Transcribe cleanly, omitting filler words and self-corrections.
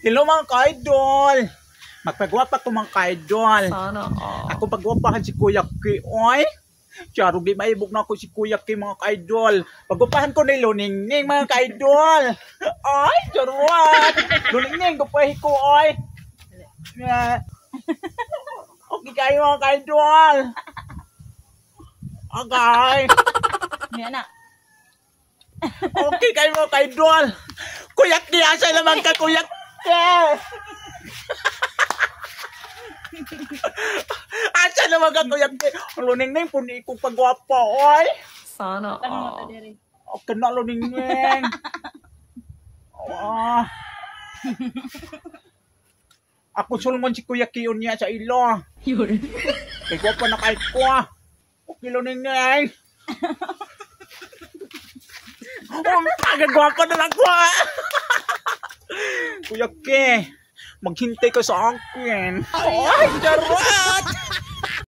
Hello mga ka-idol. Magpagwapa ko mga ka-idol. Sana all. Ako pagwapahan si Kuya Ki. Oy. Charo di maibog na ako si Kuya Ki mga ka-idol. Pagwapahan ko ni Luningning mga ka-idol. Ay, charuan. Luningning, gupahi ko oy. Okay kayo mga ka-idol. Okay. Yan na. Okay kayo mga ka-idol. Kuya Ki, asa naman ka Kuya Ki. Asa naman ka Kuya Ki. Luningning, puni ko pagwapa oy. Sana all. Okay na Luningning. Ako sulmon si Kuya Ki niya sa ilo. Yun. Kaya ko pa na kahit ko. Okay Luningning. Pagagwapa na lang ko. Kuya Ki, maghintay ka sa akin. Ay, charot!